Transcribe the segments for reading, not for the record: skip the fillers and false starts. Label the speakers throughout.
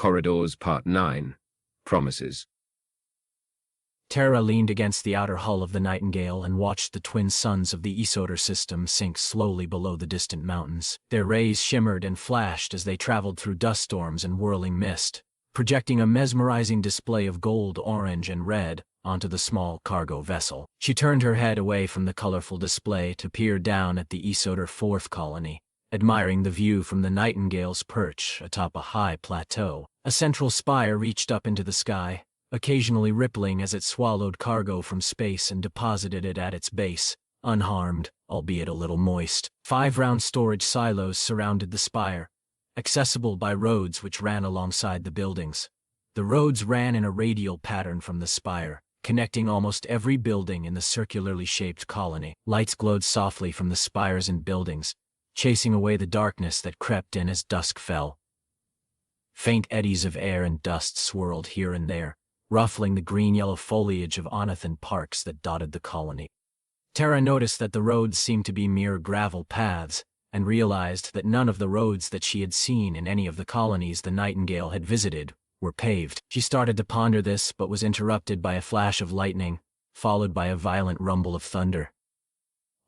Speaker 1: Corridors Part 9. Promises.
Speaker 2: Terra leaned against the outer hull of the Nightingale and watched the twin suns of the Esod system sink slowly below the distant mountains. Their rays shimmered and flashed as they traveled through dust storms and whirling mist, projecting a mesmerizing display of gold, orange, and red onto the small cargo vessel. She turned her head away from the colorful display to peer down at the Esod fourth colony, admiring the view from the Nightingale's perch atop a high plateau. A central spire reached up into the sky, occasionally rippling as it swallowed cargo from space and deposited it at its base, unharmed, albeit a little moist. 5 round storage silos surrounded the spire, accessible by roads which ran alongside the buildings. The roads ran in a radial pattern from the spire, connecting almost every building in the circularly shaped colony. Lights glowed softly from the spires and buildings, chasing away the darkness that crept in as dusk fell. Faint eddies of air and dust swirled here and there, ruffling the green-yellow foliage of Onathin parks that dotted the colony. Terra noticed that the roads seemed to be mere gravel paths, and realized that none of the roads that she had seen in any of the colonies the Nightingale had visited were paved. She started to ponder this, but was interrupted by a flash of lightning, followed by a violent rumble of thunder.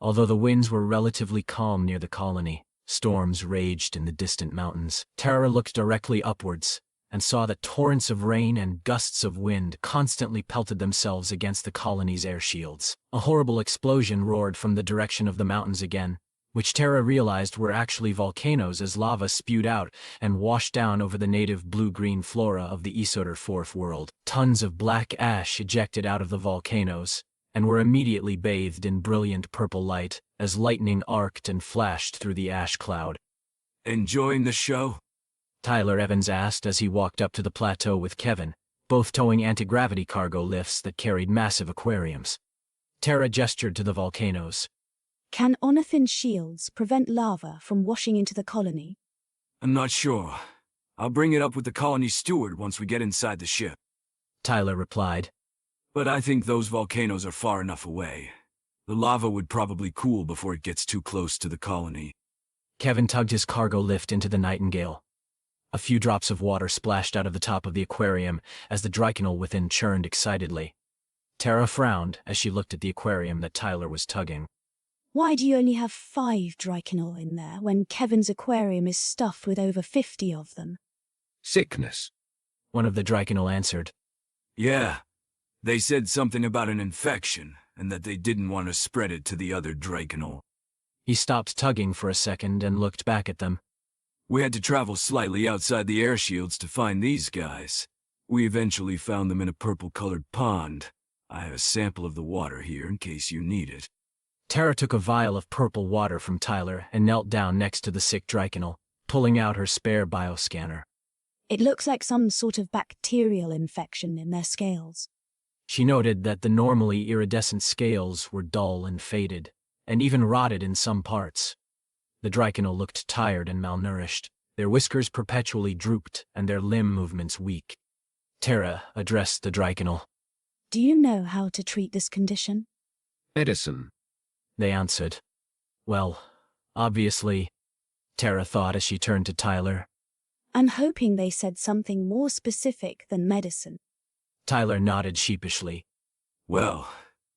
Speaker 2: Although the winds were relatively calm near the colony, storms raged in the distant mountains. Terra looked directly upwards, and saw that torrents of rain and gusts of wind constantly pelted themselves against the colony's air shields. A horrible explosion roared from the direction of the mountains again, which Terra realized were actually volcanoes as lava spewed out and washed down over the native blue-green flora of the Esod fourth world. Tons of black ash ejected out of the volcanoes, and were immediately bathed in brilliant purple light as lightning arced and flashed through the ash cloud.
Speaker 3: "Enjoying the show?"
Speaker 2: Tyler Evans asked as he walked up to the plateau with Kevin, both towing anti-gravity cargo lifts that carried massive aquariums. Terra gestured to the volcanoes.
Speaker 4: Can Onathin shields prevent lava from washing into the colony?
Speaker 3: "I'm not sure. I'll bring it up with the colony steward once we get inside the ship,"
Speaker 2: Tyler replied.
Speaker 3: "But I think those volcanoes are far enough away. The lava would probably cool before it gets too close to the colony."
Speaker 2: Kevin tugged his cargo lift into the Nightingale. A few drops of water splashed out of the top of the aquarium as the Drinel within churned excitedly. Terra frowned as she looked at the aquarium that Tyler was tugging.
Speaker 4: Why do you only have 5 Drinel in there when Kevin's aquarium is stuffed with over 50 of them?
Speaker 1: Sickness.
Speaker 2: One of the Drinel answered.
Speaker 3: "Yeah. They said something about an infection, and that they didn't want to spread it to the other Drinel."
Speaker 2: He stopped tugging for a second and looked back at them.
Speaker 3: "We had to travel slightly outside the air shields to find these guys. We eventually found them in a purple-colored pond. I have a sample of the water here in case you need it."
Speaker 2: Terra took a vial of purple water from Tyler and knelt down next to the sick Drinel, pulling out her spare bioscanner.
Speaker 4: It looks like some sort of bacterial infection in their scales.
Speaker 2: She noted that the normally iridescent scales were dull and faded, and even rotted in some parts. The Drinel looked tired and malnourished, their whiskers perpetually drooped and their limb movements weak. Terra addressed the Drinel.
Speaker 4: Do you know how to treat this condition?
Speaker 1: Medicine.
Speaker 2: They answered. Well, obviously, Terra thought as she turned to Tyler.
Speaker 4: I'm hoping they said something more specific than medicine.
Speaker 2: Tyler nodded sheepishly.
Speaker 3: "Well,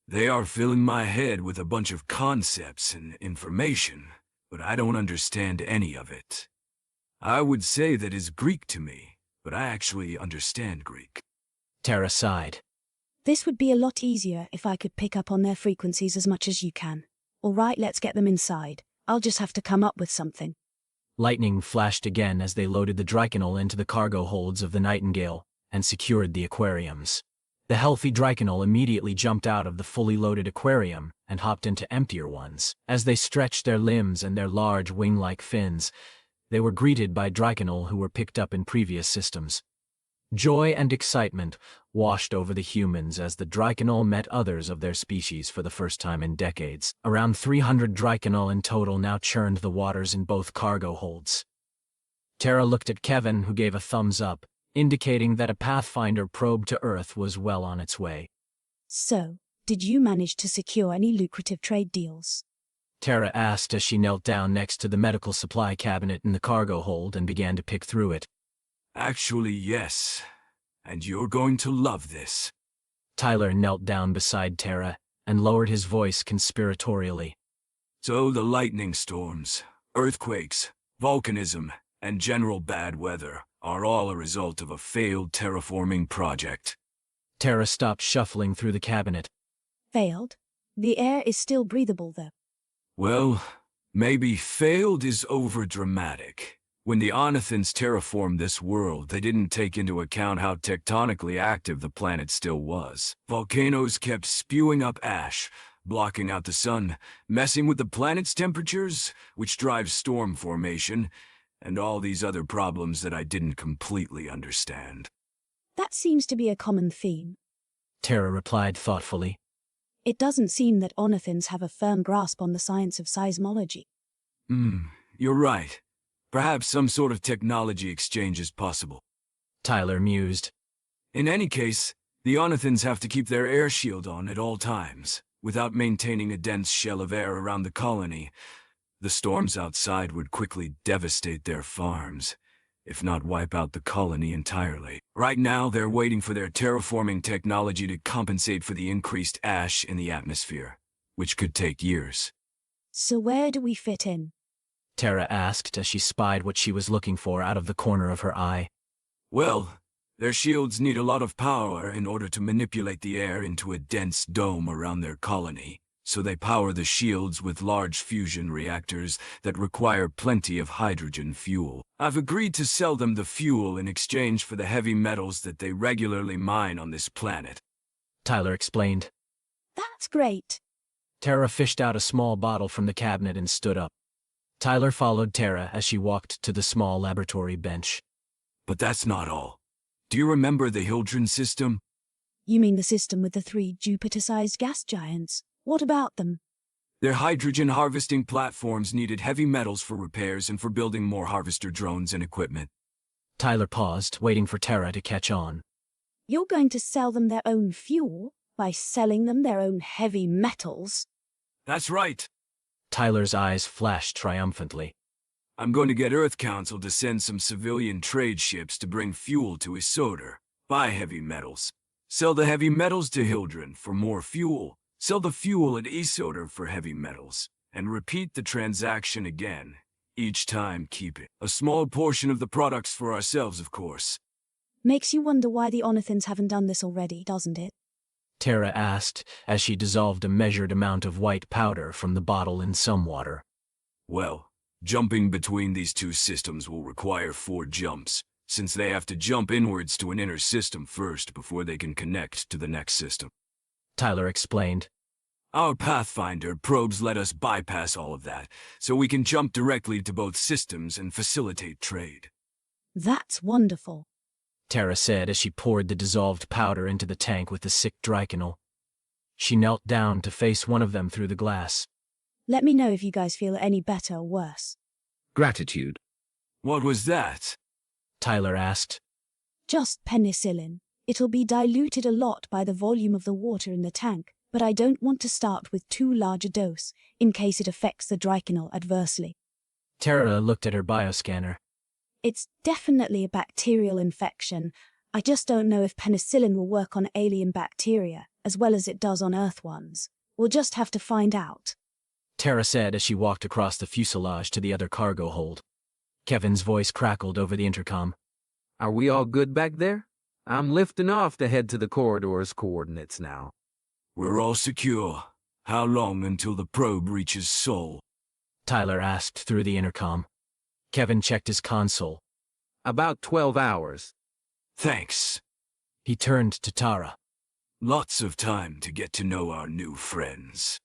Speaker 3: they are filling my head with a bunch of concepts and information, but I don't understand any of it. I would say that is Greek to me, but I actually understand Greek."
Speaker 2: Terra sighed.
Speaker 4: This would be a lot easier if I could pick up on their frequencies as much as you can. All right, let's get them inside. I'll just have to come up with something.
Speaker 2: Lightning flashed again as they loaded the Drinel into the cargo holds of the Nightingale and secured the aquariums. The healthy Drinel immediately jumped out of the fully loaded aquarium and hopped into emptier ones. As they stretched their limbs and their large wing-like fins, they were greeted by Drinel who were picked up in previous systems. Joy and excitement washed over the humans as the Drinel met others of their species for the first time in decades. Around 300 Drinel in total now churned the waters in both cargo holds. Terra looked at Kevin, who gave a thumbs up, indicating that a Pathfinder probe to Earth was well on its way.
Speaker 4: So, did you manage to secure any lucrative trade deals?
Speaker 2: Terra asked as she knelt down next to the medical supply cabinet in the cargo hold and began to pick through it.
Speaker 3: Actually, yes. And you're going to love this.
Speaker 2: Tyler knelt down beside Tara and lowered his voice conspiratorially.
Speaker 3: So the lightning storms, earthquakes, volcanism, and general bad weather are all a result of a failed terraforming project.
Speaker 2: Tara stopped shuffling through the cabinet.
Speaker 4: Failed? The air is still breathable, though.
Speaker 3: Well, maybe failed is overdramatic. When the Onathins terraformed this world, they didn't take into account how tectonically active the planet still was. Volcanoes kept spewing up ash, blocking out the sun, messing with the planet's temperatures, which drives storm formation, and all these other problems that I didn't completely understand.
Speaker 4: That seems to be a common theme.
Speaker 2: Tara replied thoughtfully.
Speaker 4: It doesn't seem that Onathins have a firm grasp on the science of seismology.
Speaker 3: You're right. Perhaps some sort of technology exchange is possible.
Speaker 2: Tyler mused.
Speaker 3: In any case, the Onathins have to keep their air shield on at all times. Without maintaining a dense shell of air around the colony, the storms outside would quickly devastate their farms, if not wipe out the colony entirely. Right now, they're waiting for their terraforming technology to compensate for the increased ash in the atmosphere, which could take years.
Speaker 4: So where do we fit in?
Speaker 2: Tara asked as she spied what she was looking for out of the corner of her eye.
Speaker 3: Well, their shields need a lot of power in order to manipulate the air into a dense dome around their colony, so they power the shields with large fusion reactors that require plenty of hydrogen fuel. I've agreed to sell them the fuel in exchange for the heavy metals that they regularly mine on this planet.
Speaker 2: Tyler explained.
Speaker 4: That's great.
Speaker 2: Tara fished out a small bottle from the cabinet and stood up. Tyler followed Tara as she walked to the small laboratory bench.
Speaker 3: But that's not all. Do you remember the Hildren system?
Speaker 4: You mean the system with the 3 Jupiter-sized gas giants? What about them?
Speaker 3: Their hydrogen harvesting platforms needed heavy metals for repairs and for building more harvester drones and equipment.
Speaker 2: Tyler paused, waiting for Tara to catch on.
Speaker 4: You're going to sell them their own fuel by selling them their own heavy metals?
Speaker 3: That's right.
Speaker 2: Tyler's eyes flashed triumphantly.
Speaker 3: I'm going to get Earth Council to send some civilian trade ships to bring fuel to Esod, buy heavy metals, sell the heavy metals to Hildren for more fuel, sell the fuel at Esod for heavy metals, and repeat the transaction again. Each time keep it. A small portion of the products for ourselves, of course.
Speaker 4: Makes you wonder why the Onathins haven't done this already, doesn't it?
Speaker 2: Tara asked as she dissolved a measured amount of white powder from the bottle in some water.
Speaker 3: Well, jumping between these two systems will require 4 jumps, since they have to jump inwards to an inner system first before they can connect to the next system.
Speaker 2: Tyler explained.
Speaker 3: Our Pathfinder probes let us bypass all of that, so we can jump directly to both systems and facilitate trade.
Speaker 4: That's wonderful.
Speaker 2: Tara said as she poured the dissolved powder into the tank with the sick Drinel. She knelt down to face one of them through the glass.
Speaker 4: Let me know if you guys feel any better or worse.
Speaker 1: Gratitude.
Speaker 3: What was that?
Speaker 2: Tyler asked.
Speaker 4: Just penicillin. It'll be diluted a lot by the volume of the water in the tank, but I don't want to start with too large a dose, in case it affects the Drinel adversely.
Speaker 2: Tara looked at her bioscanner.
Speaker 4: It's definitely a bacterial infection. I just don't know if penicillin will work on alien bacteria, as well as it does on Earth ones. We'll just have to find out.
Speaker 2: Tara said as she walked across the fuselage to the other cargo hold. Kevin's voice crackled over the intercom.
Speaker 5: Are we all good back there? I'm lifting off to head to the corridor's coordinates now.
Speaker 3: We're all secure. How long until the probe reaches Sol?
Speaker 2: Tyler asked through the intercom. Kevin checked his console.
Speaker 5: About 12 hours.
Speaker 3: Thanks.
Speaker 2: He turned to Tara.
Speaker 3: Lots of time to get to know our new friends,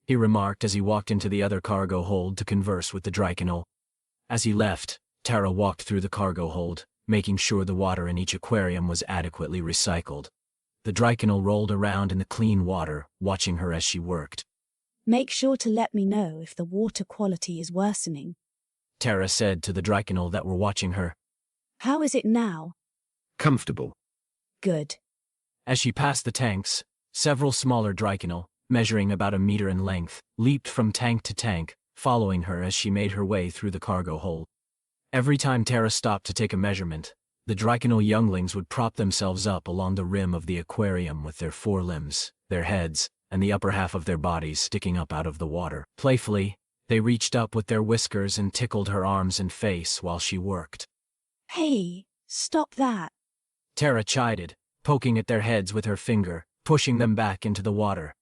Speaker 2: He remarked as he walked into the other cargo hold to converse with the Drinel. As he left, Tara walked through the cargo hold, making sure the water in each aquarium was adequately recycled. The Drinel rolled around in the clean water, watching her as she worked.
Speaker 4: Make sure to let me know if the water quality is worsening.
Speaker 2: Tara said to the Drinel that were watching her.
Speaker 4: How is it now?
Speaker 1: Comfortable.
Speaker 4: Good.
Speaker 2: As she passed the tanks, several smaller Drinel, measuring about a meter in length, leaped from tank to tank, following her as she made her way through the cargo hold. Every time Tara stopped to take a measurement, The Drinel younglings would prop themselves up along the rim of the aquarium with their forelimbs, their heads, and the upper half of their bodies sticking up out of the water. Playfully, they reached up with their whiskers and tickled her arms and face while she worked.
Speaker 4: Hey, stop that.
Speaker 2: Terra chided, poking at their heads with her finger, pushing them back into the water.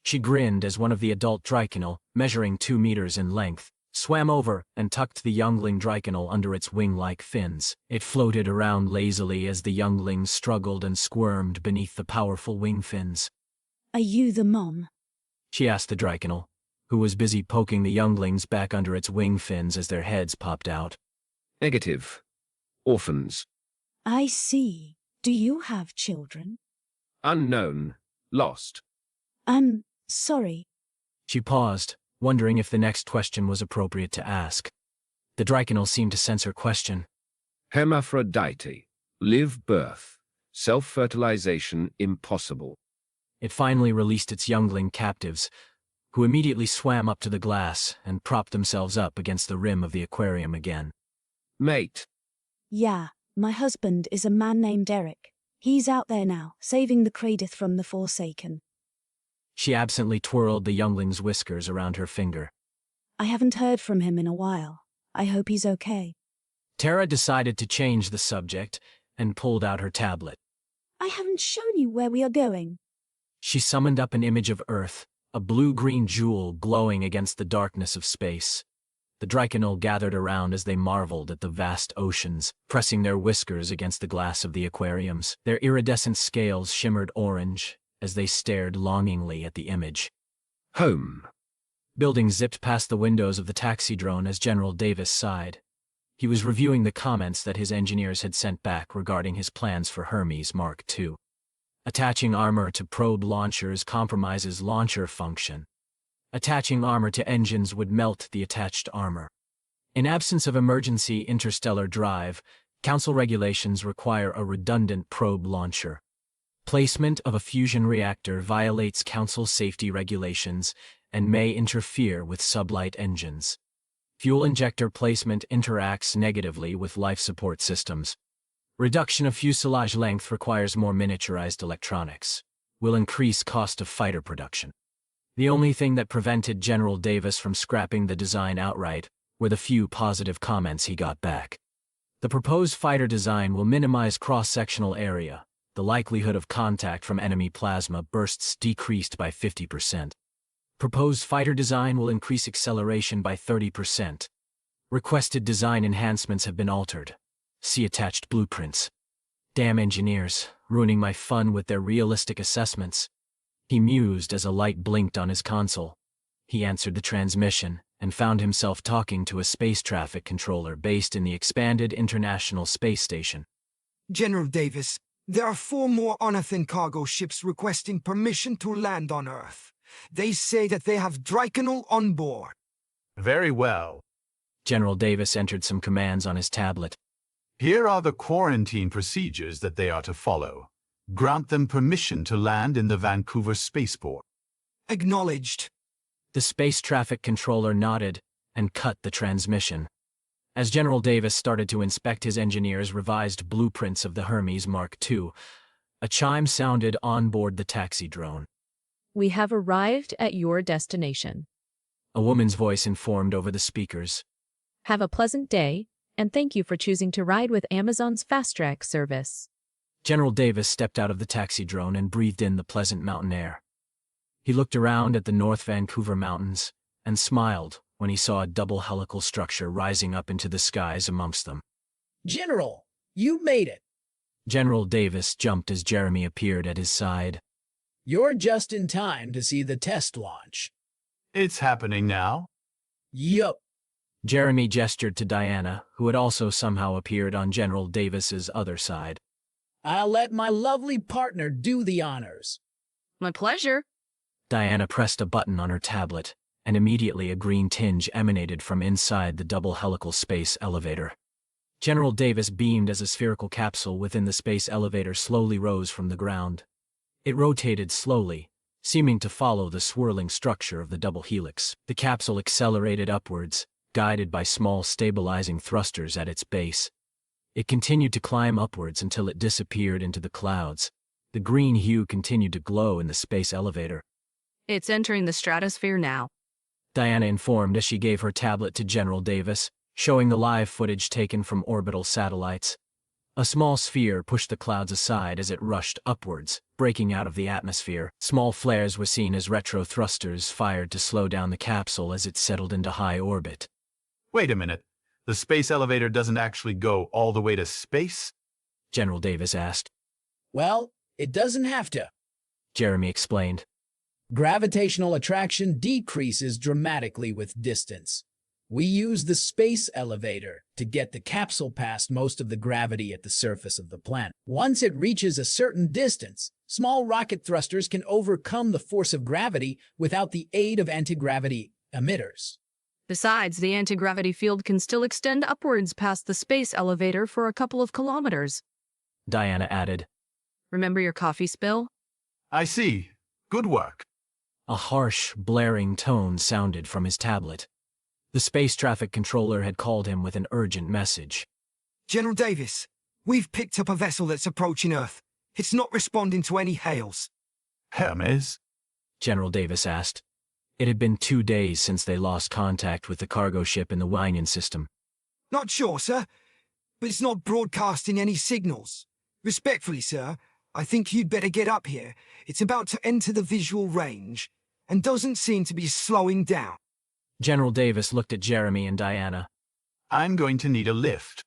Speaker 2: She grinned as one of the adult Drinel, measuring 2 meters in length, swam over and tucked the youngling Drinel under its wing-like fins. It floated around lazily as the younglings struggled and squirmed beneath the powerful wing fins.
Speaker 4: Are you the mom?
Speaker 2: She asked the Drinel, who was busy poking the younglings back under its wing fins as their heads popped out.
Speaker 1: Negative. Orphans.
Speaker 4: I see. Do you have children?
Speaker 1: Unknown. Lost.
Speaker 4: I'm sorry.
Speaker 2: She paused, wondering if the next question was appropriate to ask. The Drinel seemed to sense her question.
Speaker 1: Hermaphrodite. Live birth. Self-fertilization impossible.
Speaker 2: It finally released its youngling captives, who immediately swam up to the glass and propped themselves up against the rim of the aquarium again.
Speaker 1: Mate.
Speaker 4: Yeah, my husband is a man named Eric. He's out there now, saving the Cradith from the Forsaken.
Speaker 2: She absently twirled the youngling's whiskers around her finger.
Speaker 4: I haven't heard from him in a while. I hope he's okay.
Speaker 2: Terra decided to change the subject and pulled out her tablet.
Speaker 4: I haven't shown you where we are going.
Speaker 2: She summoned up an image of Earth, a blue-green jewel glowing against the darkness of space. The Drinel gathered around as they marveled at the vast oceans, pressing their whiskers against the glass of the aquariums. Their iridescent scales shimmered orange as they stared longingly at the image.
Speaker 1: Home.
Speaker 2: Buildings zipped past the windows of the taxi drone as General Davis sighed. He was reviewing the comments that his engineers had sent back regarding his plans for Hermes Mark II. Attaching armor to probe launchers compromises launcher function. Attaching armor to engines would melt the attached armor. In absence of emergency interstellar drive, Council regulations require a redundant probe launcher. Placement of a fusion reactor violates Council safety regulations and may interfere with sublight engines. Fuel injector placement interacts negatively with life support systems. Reduction of fuselage length requires more miniaturized electronics. Will increase cost of fighter production. The only thing that prevented General Davis from scrapping the design outright were the few positive comments he got back. The proposed fighter design will minimize cross-sectional area. The likelihood of contact from enemy plasma bursts decreased by 50%. Proposed fighter design will increase acceleration by 30%. Requested design enhancements have been altered. See attached blueprints. Damn engineers, ruining my fun with their realistic assessments. He mused as a light blinked on his console. He answered the transmission and found himself talking to a space traffic controller based in the expanded International Space Station.
Speaker 6: General Davis, there are 4 more Onathin cargo ships requesting permission to land on Earth. They say that they have Drinel on board.
Speaker 7: Very well.
Speaker 2: General Davis entered some commands on his tablet.
Speaker 7: Here are the quarantine procedures that they are to follow. Grant them permission to land in the Vancouver spaceport.
Speaker 6: Acknowledged.
Speaker 2: The space traffic controller nodded and cut the transmission. As General Davis started to inspect his engineers' revised blueprints of the Hermes Mark II, a chime sounded on board the taxi drone.
Speaker 8: We have arrived at your destination.
Speaker 2: A woman's voice informed over the speakers.
Speaker 8: Have a pleasant day, and thank you for choosing to ride with Amazon's Fast Track service.
Speaker 2: General Davis stepped out of the taxi drone and breathed in the pleasant mountain air. He looked around at the North Vancouver mountains and smiled when he saw a double helical structure rising up into the skies amongst them.
Speaker 9: General, you made it.
Speaker 2: General Davis jumped as Jeremy appeared at his side.
Speaker 9: You're just in time to see the test launch.
Speaker 7: It's happening now.
Speaker 9: Yup.
Speaker 2: Jeremy gestured to Diana, who had also somehow appeared on General Davis's other side.
Speaker 9: I'll let my lovely partner do the honors.
Speaker 8: My pleasure.
Speaker 2: Diana pressed a button on her tablet, and immediately a green tinge emanated from inside the double helical space elevator. General Davis beamed as a spherical capsule within the space elevator slowly rose from the ground. It rotated slowly, seeming to follow the swirling structure of the double helix. The capsule accelerated upwards, guided by small stabilizing thrusters at its base. It continued to climb upwards until it disappeared into the clouds. The green hue continued to glow in the space elevator.
Speaker 10: It's entering the stratosphere now.
Speaker 2: Diana informed as she gave her tablet to General Davis, showing the live footage taken from orbital satellites. A small sphere pushed the clouds aside as it rushed upwards, breaking out of the atmosphere. Small flares were seen as retro thrusters fired to slow down the capsule as it settled into high orbit.
Speaker 7: Wait a minute. The space elevator doesn't actually go all the way to space?
Speaker 2: General Davis asked.
Speaker 9: Well, it doesn't have to.
Speaker 2: Jeremy explained.
Speaker 9: Gravitational attraction decreases dramatically with distance. We use the space elevator to get the capsule past most of the gravity at the surface of the planet. Once it reaches a certain distance, small rocket thrusters can overcome the force of gravity without the aid of anti-gravity emitters.
Speaker 10: Besides, the anti-gravity field can still extend upwards past the space elevator for a couple of kilometers.
Speaker 2: Diana added.
Speaker 10: Remember your coffee spill?
Speaker 7: I see. Good work.
Speaker 2: A harsh, blaring tone sounded from his tablet. The space traffic controller had called him with an urgent message.
Speaker 6: General Davis, we've picked up a vessel that's approaching Earth. It's not responding to any hails.
Speaker 7: Hermes?
Speaker 2: General Davis asked. It had been 2 days since they lost contact with the cargo ship in the Winian system.
Speaker 6: Not sure, sir, but it's not broadcasting any signals. Respectfully, sir, I think you'd better get up here. It's about to enter the visual range and doesn't seem to be slowing down.
Speaker 2: General Davis looked at Jeremy and Diana.
Speaker 7: I'm going to need a lift.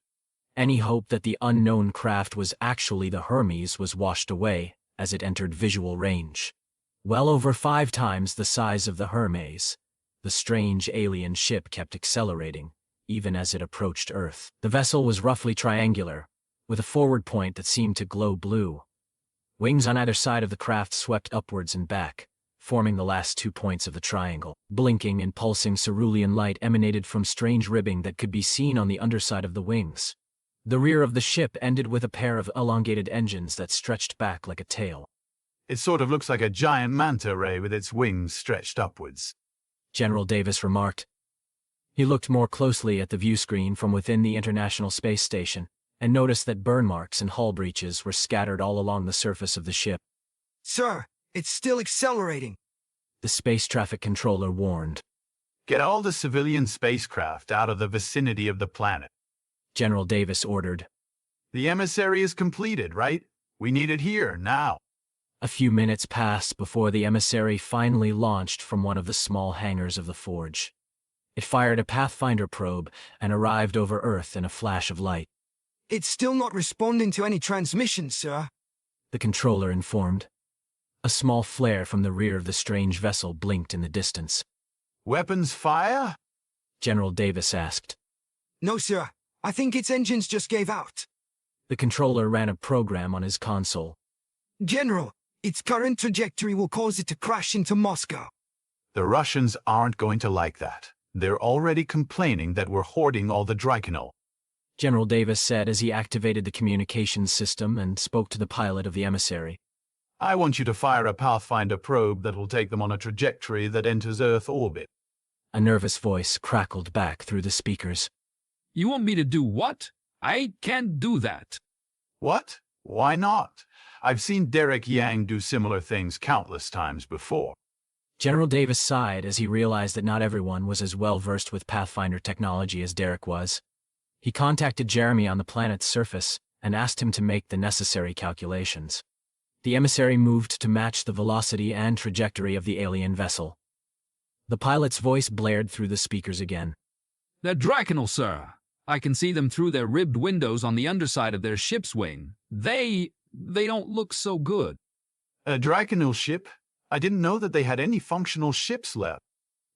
Speaker 2: Any hope that the unknown craft was actually the Hermes was washed away as it entered visual range. Well over 5 times the size of the Hermes, the strange alien ship kept accelerating, even as it approached Earth. The vessel was roughly triangular, with a forward point that seemed to glow blue. Wings on either side of the craft swept upwards and back, forming the last 2 points of the triangle. Blinking and pulsing cerulean light emanated from strange ribbing that could be seen on the underside of the wings. The rear of the ship ended with a pair of elongated engines that stretched back like a tail.
Speaker 7: It sort of looks like a giant manta ray with its wings stretched upwards,
Speaker 2: General Davis remarked. He looked more closely at the view screen from within the International Space Station and noticed that burn marks and hull breaches were scattered all along the surface of the ship.
Speaker 6: Sir, it's still accelerating.
Speaker 2: The space traffic controller warned.
Speaker 7: Get all the civilian spacecraft out of the vicinity of the planet.
Speaker 2: General Davis ordered.
Speaker 7: The emissary is completed, right? We need it here, now.
Speaker 2: A few minutes passed before the emissary finally launched from one of the small hangars of the forge. It fired a Pathfinder probe and arrived over Earth in a flash of light.
Speaker 6: It's still not responding to any transmissions, sir,
Speaker 2: the controller informed. A small flare from the rear of the strange vessel blinked in the distance.
Speaker 7: Weapons fire?
Speaker 2: General Davis asked.
Speaker 6: No, sir. I think its engines just gave out.
Speaker 2: The controller ran a program on his console.
Speaker 6: General, its current trajectory will cause it to crash into Moscow.
Speaker 7: The Russians aren't going to like that. They're already complaining that we're hoarding all the Drinel.
Speaker 2: General Davis said as he activated the communications system and spoke to the pilot of the emissary.
Speaker 7: I want you to fire a Pathfinder probe that will take them on a trajectory that enters Earth orbit.
Speaker 2: A nervous voice crackled back through the speakers.
Speaker 11: You want me to do what? I can't do that.
Speaker 7: What? Why not? I've seen Derek Yang do similar things countless times before.
Speaker 2: General Davis sighed as he realized that not everyone was as well versed with Pathfinder technology as Derek was. He contacted Jeremy on the planet's surface and asked him to make the necessary calculations. The emissary moved to match the velocity and trajectory of the alien vessel. The pilot's voice blared through the speakers again.
Speaker 11: They're Drinel, sir. I can see them through their ribbed windows on the underside of their ship's wing. They don't look so good.
Speaker 7: A Drinel ship? I didn't know that they had any functional ships left.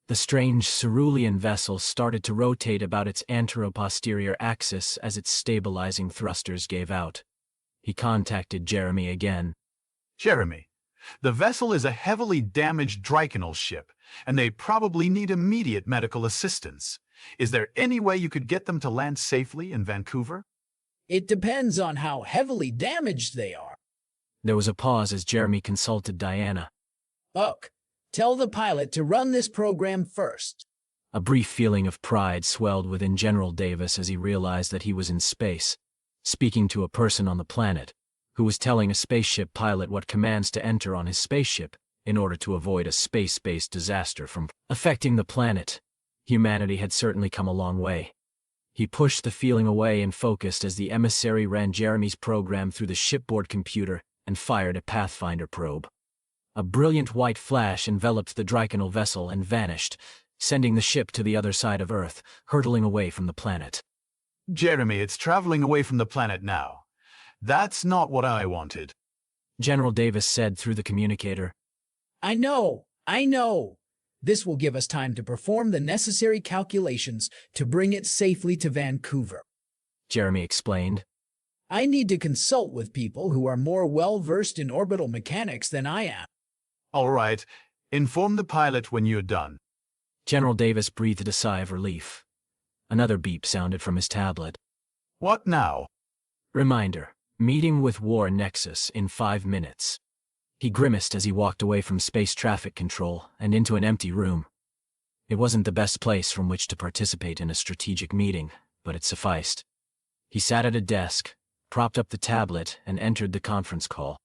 Speaker 2: The strange cerulean vessel started to rotate about its anteroposterior axis as its stabilizing thrusters gave out. He contacted Jeremy again.
Speaker 7: Jeremy, the vessel is a heavily damaged Drinel ship, and they probably need immediate medical assistance. Is there any way you could get them to land safely in Vancouver?
Speaker 9: It depends on how heavily damaged they are.
Speaker 2: There was a pause as Jeremy consulted Diana.
Speaker 9: Look, tell the pilot to run this program first.
Speaker 2: A brief feeling of pride swelled within General Davis as he realized that he was in space. speaking to a person on the planet, who was telling a spaceship pilot what commands to enter on his spaceship in order to avoid a space-based disaster from affecting the planet. Humanity had certainly come a long way. He pushed the feeling away and focused as the emissary ran Jeremy's program through the shipboard computer and fired a Pathfinder probe. A brilliant white flash enveloped the Drinel vessel and vanished, sending the ship to the other side of Earth, hurtling away from the planet.
Speaker 7: Jeremy, it's traveling away from the planet now. That's not what I wanted.
Speaker 2: General Davis said through the communicator.
Speaker 9: I know. This will give us time to perform the necessary calculations to bring it safely to Vancouver.
Speaker 2: Jeremy explained.
Speaker 9: I need to consult with people who are more well-versed in orbital mechanics than I am.
Speaker 7: All right. Inform the pilot when you're done.
Speaker 2: General Davis breathed a sigh of relief. Another beep sounded from his tablet.
Speaker 7: What now?
Speaker 2: Reminder. Meeting with War Nexus in 5 minutes. He grimaced as he walked away from space traffic control and into an empty room. It wasn't the best place from which to participate in a strategic meeting, but it sufficed. He sat at a desk, propped up the tablet, and entered the conference call.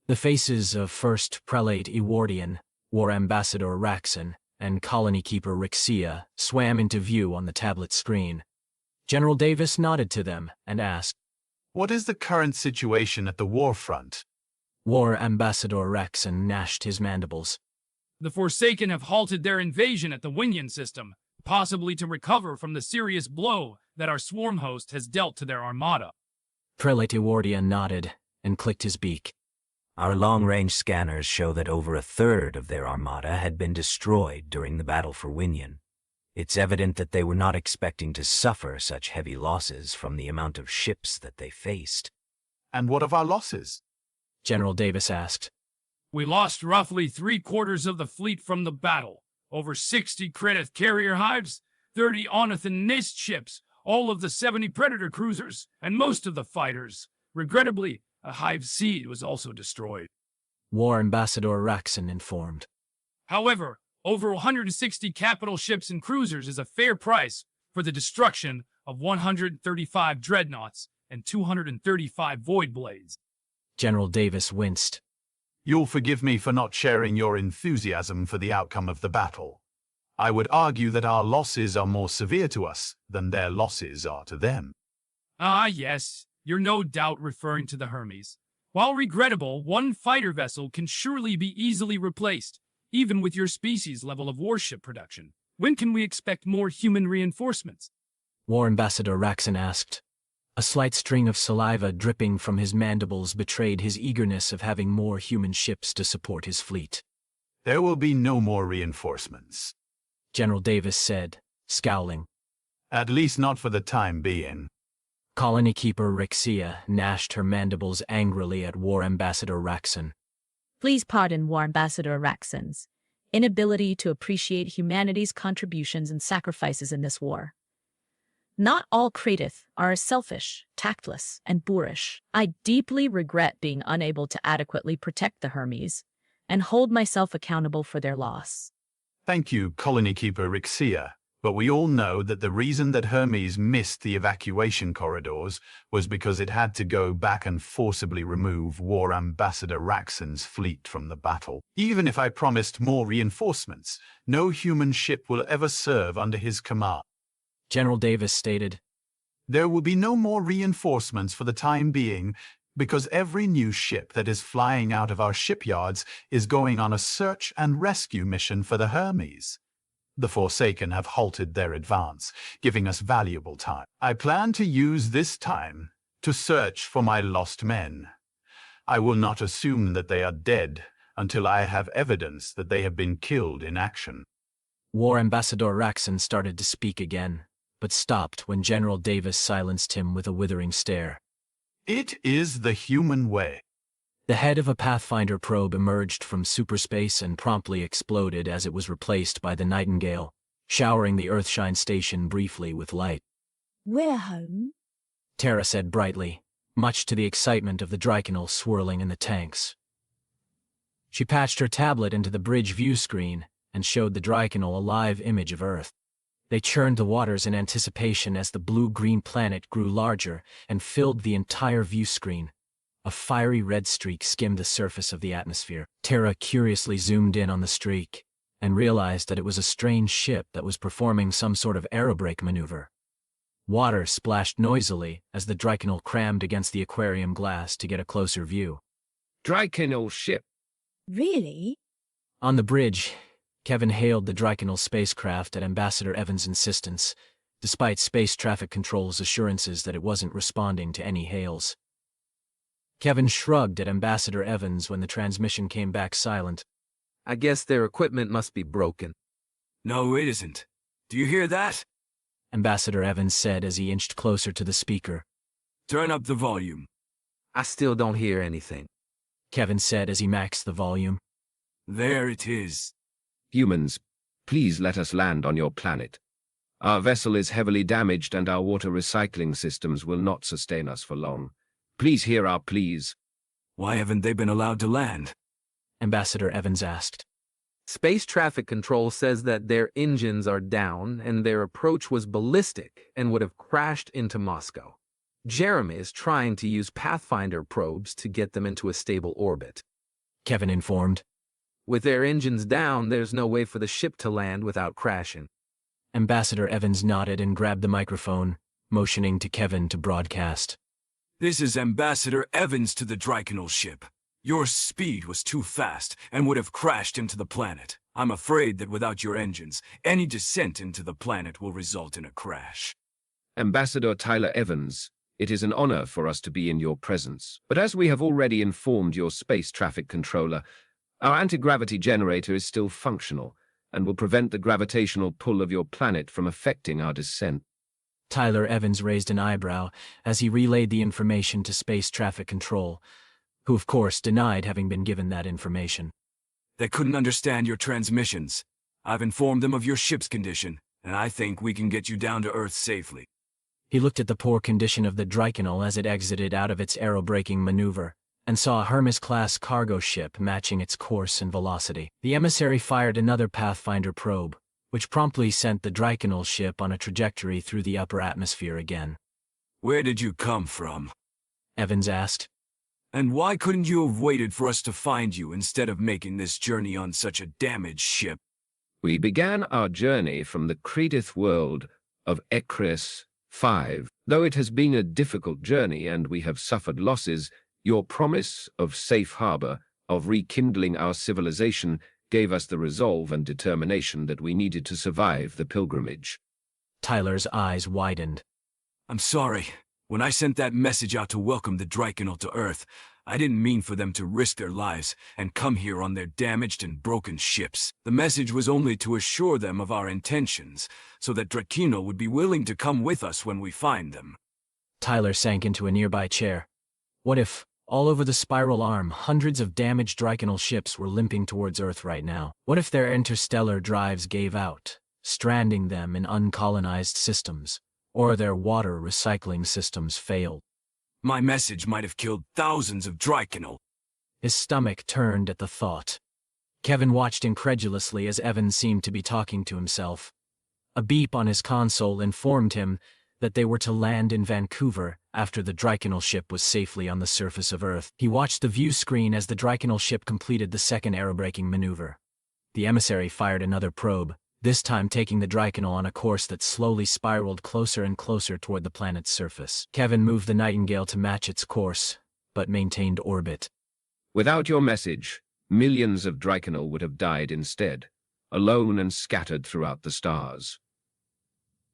Speaker 2: The faces of First Prelate Ewardian, War Ambassador Raxon, and Colony Keeper Rixia swam into view on the tablet screen. General Davis nodded to them and asked,
Speaker 7: What is the current situation at the war front?
Speaker 2: War Ambassador Raxon gnashed his mandibles.
Speaker 11: The Forsaken have halted their invasion at the Winyan system, possibly to recover from the serious blow that our swarm host has dealt to their armada.
Speaker 2: Prelate Ewardian nodded and clicked his beak.
Speaker 12: Our long-range scanners show that over a third of their armada had been destroyed during the battle for Winyan. It's evident that they were not expecting to suffer such heavy losses from the amount of ships that they faced.
Speaker 7: And what of our losses?
Speaker 2: General Davis asked.
Speaker 11: We lost roughly 3/4 of the fleet from the battle, over 60 Kretith carrier hives, 30 Onathin nest ships, all of the 70 Predator cruisers, and most of the fighters. Regrettably, a hive seed was also destroyed.
Speaker 2: War Ambassador Raxon informed.
Speaker 11: However, over 160 capital ships and cruisers is a fair price for the destruction of 135 dreadnoughts and 235 void blades.
Speaker 2: General Davis winced.
Speaker 7: You'll forgive me for not sharing your enthusiasm for the outcome of the battle. I would argue that our losses are more severe to us than their losses are to them.
Speaker 11: Ah, yes, you're no doubt referring to the Hermes. While regrettable, one fighter vessel can surely be easily replaced, even with your species' level of warship production. When can we expect more human reinforcements?
Speaker 2: War Ambassador Raxon asked. A slight string of saliva dripping from his mandibles betrayed his eagerness of having more human ships to support his fleet.
Speaker 7: There will be no more reinforcements,
Speaker 2: General Davis said, scowling.
Speaker 7: At least not for the time being.
Speaker 2: Colony Keeper Rixia gnashed her mandibles angrily at War Ambassador Raxon.
Speaker 8: Please pardon War Ambassador Raxon's inability to appreciate humanity's contributions and sacrifices in this war. Not all Kretith are as selfish, tactless, and boorish. I deeply regret being unable to adequately protect the Hermes and hold myself accountable for their loss.
Speaker 7: Thank you, Colony Keeper Rixia. But we all know that the reason that Hermes missed the evacuation corridors was because it had to go back and forcibly remove War Ambassador Raxon's fleet from the battle. Even if I promised more reinforcements, no human ship will ever serve under his command.
Speaker 2: General Davis stated.
Speaker 7: There will be no more reinforcements for the time being, because every new ship that is flying out of our shipyards is going on a search and rescue mission for the Hermes. The Forsaken have halted their advance, giving us valuable time. I plan to use this time to search for my lost men. I will not assume that they are dead until I have evidence that they have been killed in action.
Speaker 2: War Ambassador Raxon started to speak again, but stopped when General Davis silenced him with a withering stare.
Speaker 7: It is the human way.
Speaker 2: The head of a Pathfinder probe emerged from superspace and promptly exploded as it was replaced by the Nightingale, showering the Earthshine station briefly with light.
Speaker 4: We're home,
Speaker 2: Tara said brightly, much to the excitement of the Drinel swirling in the tanks. She patched her tablet into the bridge view screen and showed the Drinel a live image of Earth. They churned the waters in anticipation as the blue-green planet grew larger and filled the entire view screen. A fiery red streak skimmed the surface of the atmosphere. Terra curiously zoomed in on the streak and realized that it was a strange ship that was performing some sort of aerobrake maneuver. Water splashed noisily as the Drinel crammed against the aquarium glass to get a closer view.
Speaker 1: Drinel ship.
Speaker 4: Really?
Speaker 2: On the bridge, Kevin hailed the Drinel spacecraft at Ambassador Evans' insistence, despite Space Traffic Control's assurances that it wasn't responding to any hails. Kevin shrugged at Ambassador Evans when the transmission came back silent.
Speaker 5: I guess their equipment must be broken.
Speaker 3: No, it isn't. Do you hear that?
Speaker 2: Ambassador Evans said as he inched closer to the speaker.
Speaker 3: Turn up the volume.
Speaker 5: I still don't hear anything.
Speaker 2: Kevin said as he maxed the volume.
Speaker 3: There it is.
Speaker 1: Humans, please let us land on your planet. Our vessel is heavily damaged and our water recycling systems will not sustain us for long. Please hear our pleas.
Speaker 3: Why haven't they been allowed to land?
Speaker 2: Ambassador Evans asked.
Speaker 5: Space Traffic Control says that their engines are down and their approach was ballistic and would have crashed into Moscow. Jeremy is trying to use Pathfinder probes to get them into a stable orbit.
Speaker 2: Kevin informed.
Speaker 5: With their engines down, there's no way for the ship to land without crashing.
Speaker 2: Ambassador Evans nodded and grabbed the microphone, motioning to Kevin to broadcast.
Speaker 3: This is Ambassador Evans to the Drinel ship. Your speed was too fast and would have crashed into the planet. I'm afraid that without your engines, any descent into the planet will result in a crash.
Speaker 1: Ambassador Tyler Evans, it is an honor for us to be in your presence. But as we have already informed your space traffic controller, our anti-gravity generator is still functional and will prevent the gravitational pull of your planet from affecting our descent.
Speaker 2: Tyler Evans raised an eyebrow as he relayed the information to Space Traffic Control, who of course denied having been given that information.
Speaker 3: They couldn't understand your transmissions. I've informed them of your ship's condition, and I think we can get you down to Earth safely.
Speaker 2: He looked at the poor condition of the Drinel as it exited out of its aerobraking maneuver, and saw a Hermes-class cargo ship matching its course and velocity. The emissary fired another Pathfinder probe, which promptly sent the Drinel ship on a trajectory through the upper atmosphere again.
Speaker 3: Where did you come from?
Speaker 2: Evans asked.
Speaker 3: And why couldn't you have waited for us to find you instead of making this journey on such a damaged ship?
Speaker 1: We began our journey from the Credith world of Ecris 5. Though it has been a difficult journey and we have suffered losses, your promise of safe harbor, of rekindling our civilization, gave us the resolve and determination that we needed to survive the pilgrimage.
Speaker 2: Tyler's eyes widened.
Speaker 3: I'm sorry. When I sent that message out to welcome the Drinel to Earth, I didn't mean for them to risk their lives and come here on their damaged and broken ships. The message was only to assure them of our intentions, so that Drinel would be willing to come with us when we find them.
Speaker 2: Tyler sank into a nearby chair. What if, all over the spiral arm, hundreds of damaged Drinel ships were limping towards Earth right now? What if their interstellar drives gave out, stranding them in uncolonized systems, or their water recycling systems failed?
Speaker 3: My message might have killed thousands of Drinel.
Speaker 2: His stomach turned at the thought. Kevin watched incredulously as Evans seemed to be talking to himself. A beep on his console informed him that they were to land in Vancouver after the Drinel ship was safely on the surface of Earth. He watched the view screen as the Drinel ship completed the second aerobraking maneuver. The emissary fired another probe, this time taking the Drinel on a course that slowly spiraled closer and closer toward the planet's surface. Kevin moved the Nightingale to match its course, but maintained orbit.
Speaker 1: Without your message, millions of Drinel would have died instead, alone and scattered throughout the stars.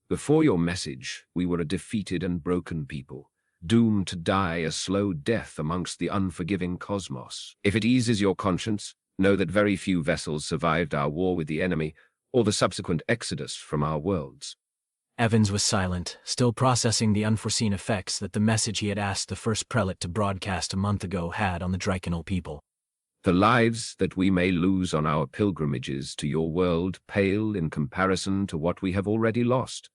Speaker 1: Before your message, we were a defeated and broken people, doomed to die a slow death amongst the unforgiving cosmos. If it eases your conscience, know that very few vessels survived our war with the enemy, or the subsequent exodus from our worlds.
Speaker 2: Evans was silent, still processing the unforeseen effects that the message he had asked the first prelate to broadcast a month ago had on the Drinel people.
Speaker 1: The lives that we may lose on our pilgrimages to your world pale in comparison to what we have already lost.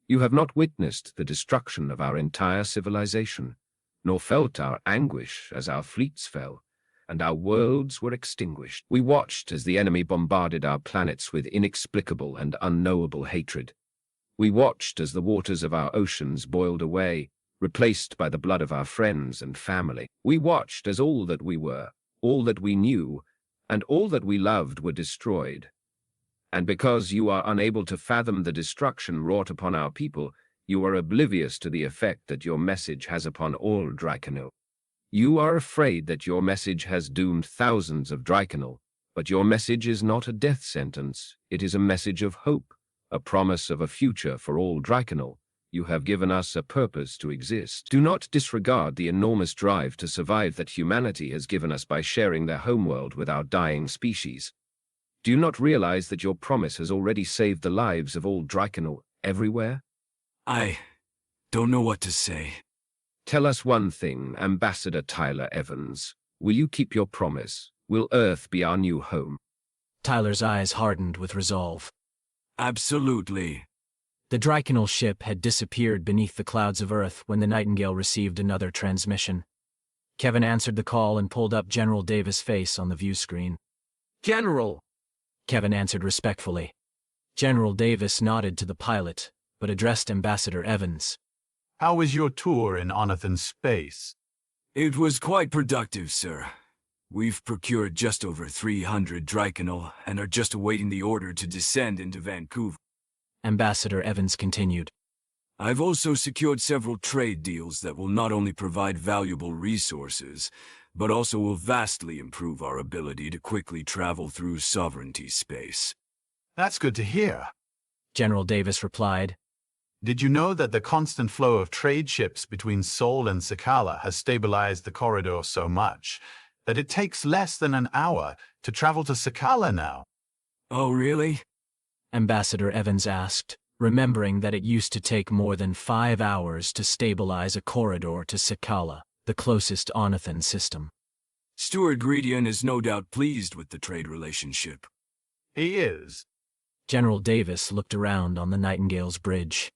Speaker 1: You have not witnessed the destruction of our entire civilization, nor felt our anguish as our fleets fell, and our worlds were extinguished. We watched as the enemy bombarded our planets with inexplicable and unknowable hatred. We watched as the waters of our oceans boiled away, replaced by the blood of our friends and family. We watched as all that we were, all that we knew, and all that we loved were destroyed. And because you are unable to fathom the destruction wrought upon our people, you are oblivious to the effect that your message has upon all Drinel. You are afraid that your message has doomed thousands of Drinel, but your message is not a death sentence. It is a message of hope, a promise of a future for all Drinel. You have given us a purpose to exist. Do not disregard the enormous drive to survive that humanity has given us by sharing their homeworld with our dying species. Do you not realize that your promise has already saved the lives of all Drinel everywhere?
Speaker 3: I don't know what to say.
Speaker 1: Tell us one thing, Ambassador Tyler Evans. Will you keep your promise? Will Earth be our new home?
Speaker 2: Tyler's eyes hardened with resolve.
Speaker 3: Absolutely.
Speaker 2: The Drinel ship had disappeared beneath the clouds of Earth when the Nightingale received another transmission. Kevin answered the call and pulled up General Davis' face on the view screen.
Speaker 5: General!
Speaker 2: Kevin answered respectfully. General Davis nodded to the pilot, but addressed Ambassador Evans.
Speaker 7: How was your tour in Onathins space?
Speaker 3: It was quite productive, sir. We've procured just over 300 Drinel and are just awaiting the order to descend into Vancouver.
Speaker 2: Ambassador Evans continued.
Speaker 3: I've also secured several trade deals that will not only provide valuable resources, but also will vastly improve our ability to quickly travel through sovereignty space.
Speaker 7: That's good to hear.
Speaker 2: General Davis replied.
Speaker 7: Did you know that the constant flow of trade ships between Sol and Sakala has stabilized the corridor so much that it takes less than an hour to travel to Sakala now?
Speaker 3: Oh, really?
Speaker 2: Ambassador Evans asked, remembering that it used to take more than 5 hours to stabilize a corridor to Sakala, the closest Onathin system.
Speaker 3: Stuart Gredion is no doubt pleased with the trade relationship.
Speaker 7: He is.
Speaker 2: General Davis looked around on the Nightingale's bridge.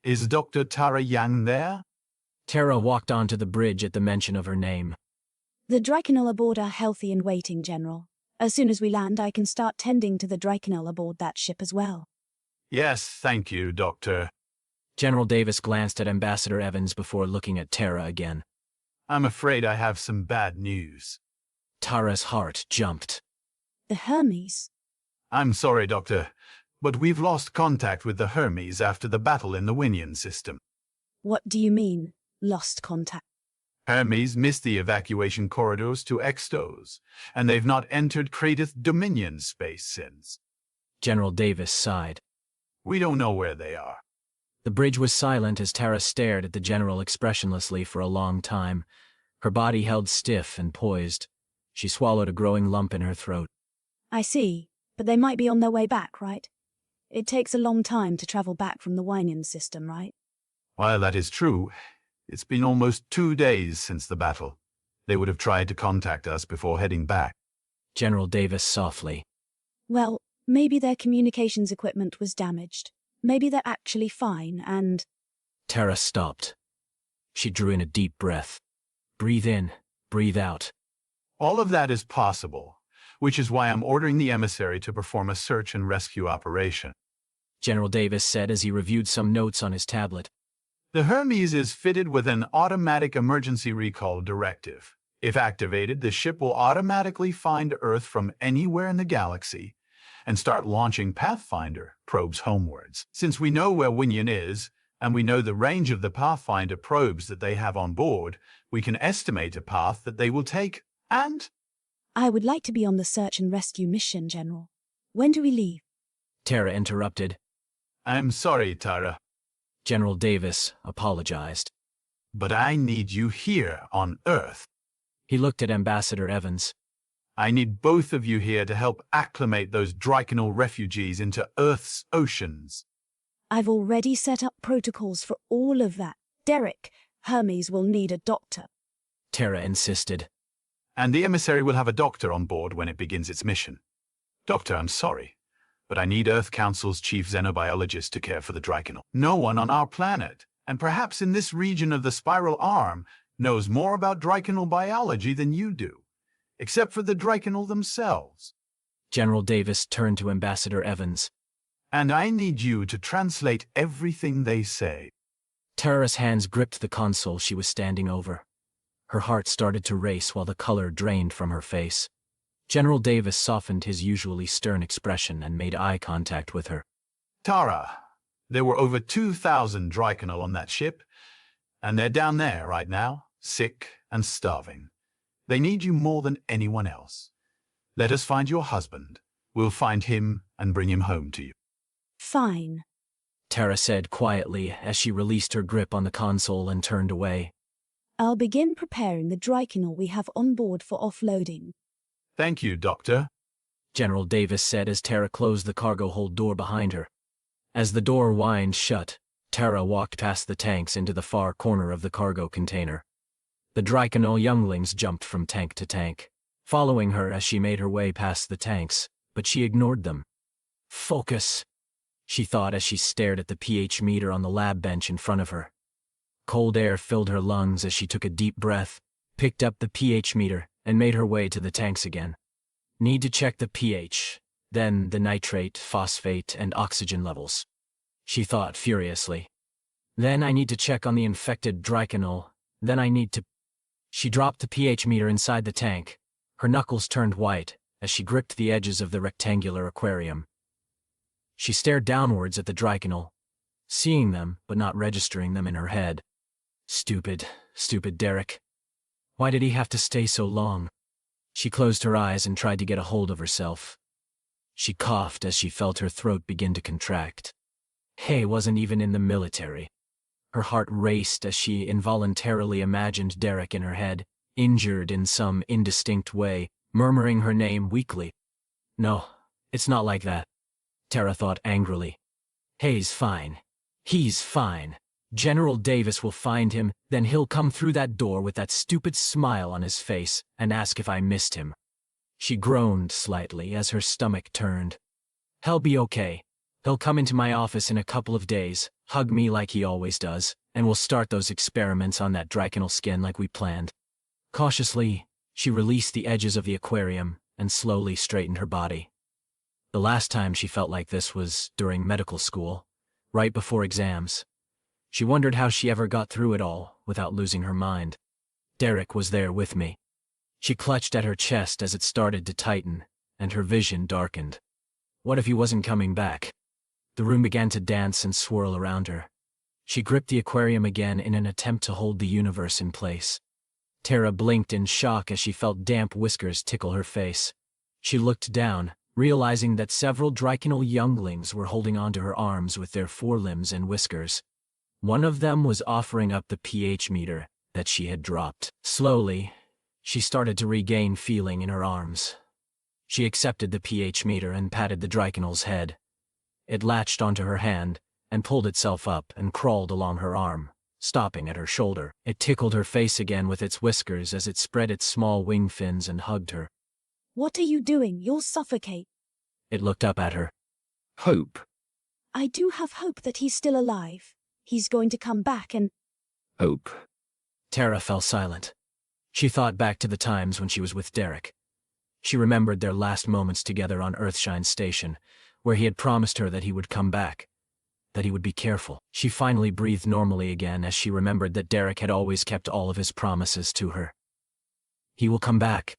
Speaker 7: Is Dr. Tara Yang there?
Speaker 2: Tara walked onto the bridge at the mention of her name.
Speaker 4: The Drinel aboard are healthy and waiting, General. As soon as we land, I can start tending to the Drinel aboard that ship as well.
Speaker 7: Yes, thank you, Doctor.
Speaker 2: General Davis glanced at Ambassador Evans before looking at Tara again.
Speaker 7: I'm afraid I have some bad news.
Speaker 2: Tara's heart jumped.
Speaker 4: The Hermes?
Speaker 7: I'm sorry, Doctor, but we've lost contact with the Hermes after the battle in the Winian system.
Speaker 4: What do you mean, lost contact?
Speaker 7: Hermes missed the evacuation corridors to Extos, and they've not entered Kratith Dominion space since.
Speaker 2: General Davis sighed.
Speaker 7: We don't know where they are.
Speaker 2: The bridge was silent as Tara stared at the general expressionlessly for a long time, her body held stiff and poised. She swallowed a growing lump in her throat.
Speaker 4: I see, but they might be on their way back, right? It takes a long time to travel back from the Winian system, right?
Speaker 7: While that is true, it's been almost 2 days since the battle. They would have tried to contact us before heading back.
Speaker 2: General Davis softly.
Speaker 4: Well, maybe their communications equipment was damaged. Maybe they're actually fine and...
Speaker 2: Tara stopped. She drew in a deep breath. Breathe in, breathe out.
Speaker 7: All of that is possible, which is why I'm ordering the emissary to perform a search and rescue operation.
Speaker 2: General Davis said as he reviewed some notes on his tablet.
Speaker 7: The Hermes is fitted with an automatic emergency recall directive. If activated, the ship will automatically find Earth from anywhere in the galaxy and start launching Pathfinder probes homewards. Since we know where Winian is, and we know the range of the Pathfinder probes that they have on board, we can estimate a path that they will take, and...
Speaker 4: I would like to be on the search and rescue mission, General. When do we leave?
Speaker 2: Tara interrupted.
Speaker 7: I'm sorry, Tara.
Speaker 2: General Davis apologized.
Speaker 7: But I need you here on Earth.
Speaker 2: He looked at Ambassador Evans.
Speaker 7: I need both of you here to help acclimate those Drinel refugees into Earth's oceans.
Speaker 4: I've already set up protocols for all of that. Derek, Hermes will need a doctor.
Speaker 2: Tara insisted.
Speaker 7: And the emissary will have a doctor on board when it begins its mission. Doctor, I'm sorry, but I need Earth Council's chief xenobiologist to care for the Drinel. No one on our planet, and perhaps in this region of the Spiral Arm, knows more about Drinel biology than you do, except for the Drinel themselves.
Speaker 2: General Davis turned to Ambassador Evans.
Speaker 7: And I need you to translate everything they say.
Speaker 2: Tara's hands gripped the console she was standing over. Her heart started to race while the color drained from her face. General Davis softened his usually stern expression and made eye contact with her.
Speaker 7: Tara, there were over 2,000 Drinel on that ship, and they're down there right now, sick and starving. They need you more than anyone else. Let us find your husband. We'll find him and bring him home to you.
Speaker 4: Fine.
Speaker 2: Tara said quietly as she released her grip on the console and turned away.
Speaker 4: I'll begin preparing the Drinel we have on board for offloading.
Speaker 7: Thank you, Doctor.
Speaker 2: General Davis said as Tara closed the cargo hold door behind her. As the door whined shut, Tara walked past the tanks into the far corner of the cargo container. The Drinel younglings jumped from tank to tank, following her as she made her way past the tanks, but she ignored them. Focus, she thought as she stared at the pH meter on the lab bench in front of her. Cold air filled her lungs as she took a deep breath, picked up the pH meter, and made her way to the tanks again. Need to check the pH, then the nitrate, phosphate, and oxygen levels, she thought furiously. Then I need to check on the infected Drinel, then I need to... She dropped the pH meter inside the tank. Her knuckles turned white as she gripped the edges of the rectangular aquarium. She stared downwards at the Drinel, seeing them but not registering them in her head. Stupid Derek. Why did he have to stay so long? She closed her eyes and tried to get a hold of herself. She coughed as she felt her throat begin to contract. Hay wasn't even in the military. Her heart raced as she involuntarily imagined Derek in her head, injured in some indistinct way, murmuring her name weakly. No, it's not like that, Tara thought angrily. Hay's fine. He's fine. General Davis will find him, then he'll come through that door with that stupid smile on his face and ask if I missed him. She groaned slightly as her stomach turned. He'll be okay. He'll come into my office in a couple of days, hug me like he always does, and we'll start those experiments on that Drinel skin like we planned. Cautiously, she released the edges of the aquarium and slowly straightened her body. The last time she felt like this was during medical school, right before exams. She wondered how she ever got through it all without losing her mind. Derek was there with me. She clutched at her chest as it started to tighten, and her vision darkened. What if he wasn't coming back? The room began to dance and swirl around her. She gripped the aquarium again in an attempt to hold the universe in place. Tara blinked in shock as she felt damp whiskers tickle her face. She looked down, realizing that several Drinel younglings were holding onto her arms with their forelimbs and whiskers. One of them was offering up the pH meter that she had dropped. Slowly, she started to regain feeling in her arms. She accepted the pH meter and patted the Drinel's head. It latched onto her hand and pulled itself up and crawled along her arm, stopping at her shoulder. It tickled her face again with its whiskers as it spread its small wing fins and hugged her.
Speaker 4: What are you doing? You'll suffocate.
Speaker 2: It looked up at her.
Speaker 1: Hope.
Speaker 4: I do have hope that he's still alive. He's going to come back and...
Speaker 1: Hope.
Speaker 2: Tara fell silent. She thought back to the times when she was with Derek. She remembered their last moments together on Earthshine Station, where he had promised her that he would come back, that he would be careful. She finally breathed normally again as she remembered that Derek had always kept all of his promises to her. He will come back,